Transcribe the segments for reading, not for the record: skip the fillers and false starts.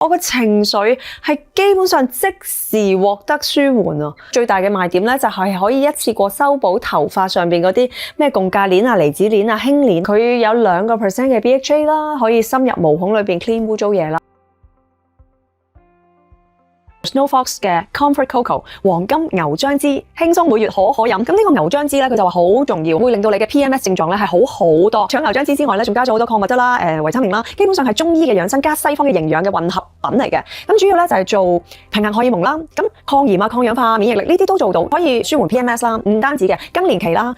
我嘅情緒係基本上即時獲得舒緩啊！最大嘅賣點咧就係可以一次過修補頭髮上邊嗰啲咩共價鏈啊、離子鏈啊、氫鏈，佢有2% 嘅 BHA 啦，可以深入毛孔裏邊 clean 污糟嘢啦。Snowfox 嘅 Comfort Cocoa 黃金牛漿汁，輕鬆每月可飲。咁呢個牛漿汁咧，佢就話好重要，會令到你嘅 PMS 症狀咧係好好多。除咗牛漿汁之外咧，仲加咗好多礦物質啦、維他命啦，基本上係中醫嘅養生加西方嘅營養嘅混合品嚟嘅。咁主要咧就係做平衡荷爾蒙啦，咁抗炎啊、抗氧化、免疫力呢啲都做到，可以舒緩 PMS 啦。唔單止嘅更年期啦、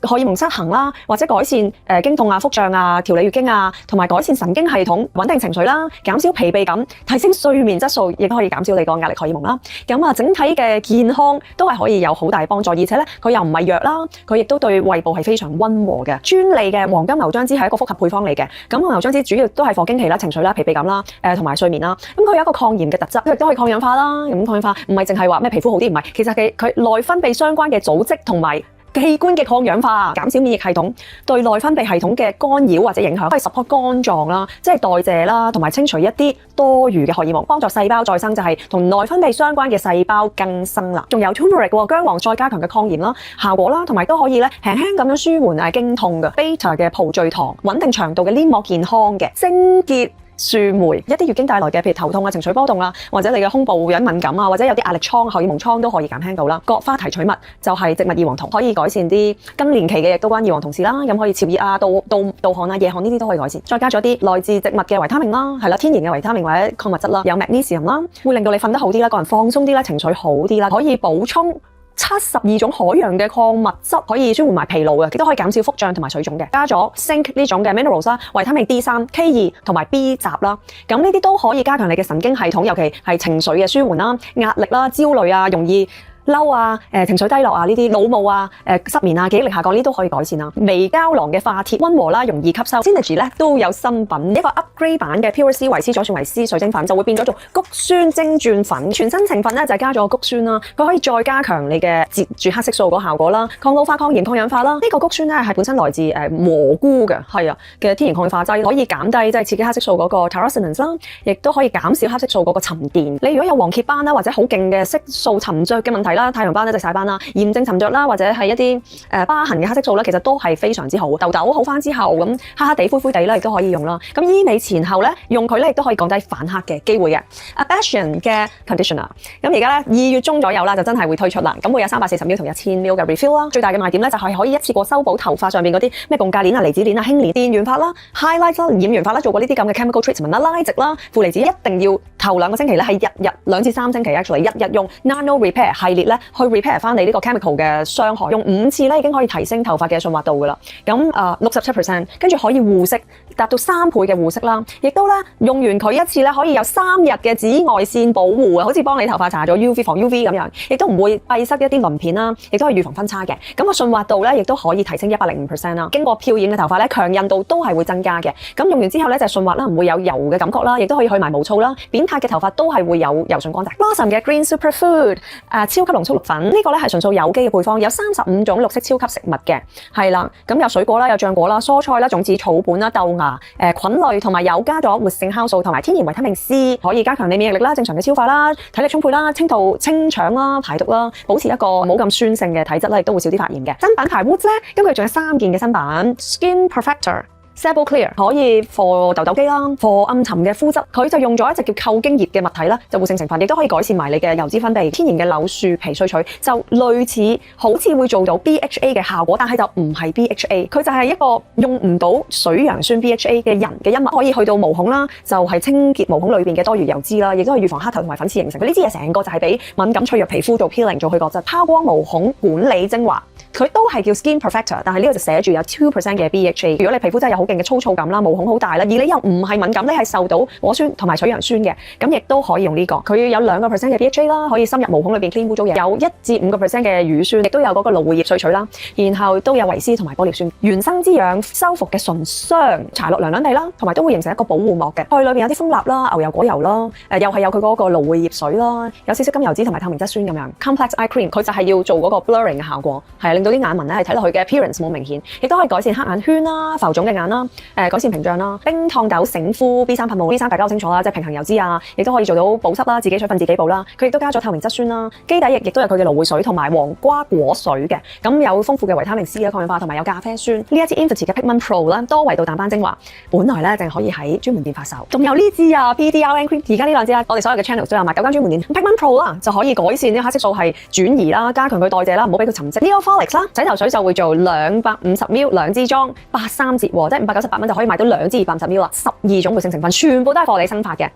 荷爾蒙失衡啦，或者改善經痛啊、腹脹啊、調理月經啊，同埋改善神經系統、穩定情緒啦、減少疲憊感、提升睡眠質素，亦都可以減少你個壓力荷爾蒙啦。咁啊，整體嘅健康都係可以有好大幫助，而且咧佢又唔係藥啦，佢亦都對胃部係非常溫和嘅。專利嘅黃金牛漿汁係一個複合配方嚟嘅。咁牛漿汁主要都係經期啦、情緒啦、疲憊感啦、同埋睡眠啦。咁佢有一個抗炎嘅特質，佢亦都可以抗氧化啦。咁抗氧化唔係淨係話咩皮膚好啲，唔係，其實佢內分泌相關嘅組織同埋器官嘅抗氧化，減少免疫系統對內分泌系統嘅干擾或者影響，可以 support 肝臟啦，即係代謝啦，同埋清除一啲多餘嘅荷爾蒙，幫助細胞再生，就係同內分泌相關嘅細胞更生啦。仲有 turmeric 薑黃再加強嘅抗炎啦效果啦，同埋都可以咧輕輕咁樣舒緩經痛嘅 beta 嘅葡聚糖，穩定腸道嘅黏膜健康嘅清潔。樹莓一啲月經帶來嘅，譬如頭痛啊、情緒波動啊，或者你嘅胸部有敏感啊，或者有啲壓力瘡、荷爾蒙瘡都可以減輕到啦。葛花提取物就係植物異黃酮，可以改善啲更年期嘅，亦都關異黃酮事啦。咁可以潮熱啊、盜汗啊、夜汗呢啲都可以改善。再加咗啲來自植物嘅維他命啦，係啦，天然嘅維他命或者礦物質啦，有 magnesium 啦，會令到你瞓得好啲啦，個人放鬆啲啦，情緒好啲啦，可以補充72種海洋嘅礦物質，可以舒緩埋疲勞嘅，亦都可以減少腹脹同埋水腫嘅。加咗 zinc 呢種嘅 minerals 啦，維他命 D3、K2 同埋 B 集啦，咁呢啲都可以加強你嘅神經系統，尤其係情緒嘅舒緩啦、壓力啦、焦慮啊、容易嬲啊、情緒低落啊呢啲、腦霧啊、失眠啊、記憶力下降呢啲都可以改善啦。微膠囊嘅化鐵溫和啦，容易吸收。Synergy 咧都有新品，一個 upgrade 版嘅 Pure C 維 C 左旋維 C 水晶粉就會變咗做谷酸晶鑽粉，全新成分咧就係加咗谷酸啦，佢可以再加強你嘅截住黑色素嗰效果啦，抗老化、抗炎、抗氧化啦。呢個谷酸咧係本身來自蘑菇嘅，係啊嘅天然抗氧化劑，可以減低即係刺激黑色素嗰個 tyrosinase 啦，亦都可以減少黑色素嗰個沉澱。你如果有黃褐斑啦，或者好勁嘅色素沉着嘅問題啦，太陽斑啦、即係曬斑啦、炎症沉着啦，或者係一啲疤痕嘅黑色素啦，其實都係非常之好。痘痘好翻之後，咁黑黑地、灰灰地咧，亦都可以用啦。咁醫美前後咧，用佢咧亦都可以降低反黑嘅機會嘅。Abation 嘅 conditioner， 咁而家咧2月中左右啦，就真係會推出啦。咁會有340ml 同1000ml 嘅 refill 啦。最大嘅賣點咧就係可以一次過修補頭髮上邊嗰啲咩共價鏈啊、離子鏈啊、氫鏈、電源髮啦、highlight 啦、染源髮啦，做過呢啲咁嘅 chemical treatment 啦、拉直啦、負離子，一定要頭2個星期咧係日2至3星期 actually 日日用 Nano Repair 系列咧去 repair 翻你呢個 chemical 嘅傷害，用5次咧已經可以提升頭髮嘅順滑度噶啦。咁67%，跟住可以護色，達到3倍嘅護色啦。亦都咧用完佢一次咧可以有3日嘅紫外線保護啊，好似幫你頭髮搽咗 UV 防 UV 咁樣，亦都唔會閉塞一啲鱗片啦，亦都係預防分叉嘅。咁個順滑度咧亦都可以提升105%啦。經過漂染嘅頭髮咧強韌度都係會增加嘅。咁用完之後咧就順滑啦，唔會有油嘅感覺啦，亦都可以去埋毛躁啦。扁塌嘅頭髮都係會有柔順乾淨。Blossom 嘅 Green Superfood 超級濃縮綠粉，呢個咧係純素有機嘅配方，有35種綠色超級食物嘅，係啦。咁有水果啦，有漿果啦，蔬菜啦，種子、草本啦，豆芽、菌類，同埋有加咗活性酵素同埋天然維他命 C， 可以加強你免疫力啦、正常嘅消化啦、體力充沛啦、清肚清腸啦、排毒啦，保持一個冇咁酸性嘅體質啦，亦都會少啲發炎嘅。新品牌 Woods 咧，咁佢仲有3件嘅新版 Skin Perfector。Sebo Clear 可以 for 痘痘肌啦 ，for 暗沉嘅膚質，佢就用咗一隻叫扣經葉嘅物體啦，就活性成分，亦都可以改善埋你嘅油脂分泌。天然嘅柳樹皮萃取，就類似好似會做到 BHA 嘅效果，但係就唔係 BHA， 佢就係一個用唔到水楊酸 BHA 嘅人嘅一物，可以去到毛孔啦，就係清潔毛孔裏邊嘅多餘油脂啦，亦都係預防黑頭同埋粉刺形成。佢呢支嘢成個就係俾敏感脆弱皮膚做 peeling 做去角質，拋光毛孔管理精華。佢都係叫 Skin Perfector， 但係呢個就寫住有 2% 嘅 BHA。如果你皮膚真係有好勁嘅粗糙感啦，毛孔好大啦，而你又唔係敏感，你係受到果酸同埋水楊酸嘅，咁亦都可以用呢個。佢有2% 嘅 BHA 啦，可以深入毛孔裏邊 clean 污糟嘢。有1至5% 嘅乳酸，亦都有嗰個蘆薈葉萃取啦。然後都有維 C 同埋玻尿酸，原生滋養修復嘅純霜，搽落涼涼地啦，同埋都會形成一個保護膜嘅。佢裏邊有啲蜂蠟啦、牛油果油啦，又係有佢嗰個蘆薈葉水啦，有少少甘油脂同埋透明質酸咁樣。Complex Eye Cream 佢就係要做嗰個 blurring 嘅效果，係令到啲眼紋咧係睇落去嘅 appearance 冇明顯，亦都可以改善黑眼圈啦、浮腫嘅眼啦，改善屏障啦，冰燙豆醒膚 B3 噴霧，B3大家好清楚啦，即係平衡油脂啊，亦都可以做到保濕啦，自己水分自己補啦。佢亦都加咗透明質酸啦，基底液亦都有佢嘅蘆薈水同埋黃瓜果水嘅，咁有豐富嘅維他命 C 啦、抗氧化同埋有咖啡酸。呢一支 Infinity 嘅 Pigment Pro 啦，多維度淡斑精華，本來咧淨係可以喺專門店發售，仲有呢支啊 PDRN Cream， 而家呢兩支啊，我哋所有嘅 channel 都有賣，9間專門店。Pigment Pro 啦就可以改善啲黑色素係轉移啦，加強佢代謝啦，唔好俾佢沉積。Neofolix 啦，洗頭水就會做250ml 兩支裝，83折喎，即係598蚊就可以買到兩支250ml啦，12種活性成分，全部都係幫你生髮嘅。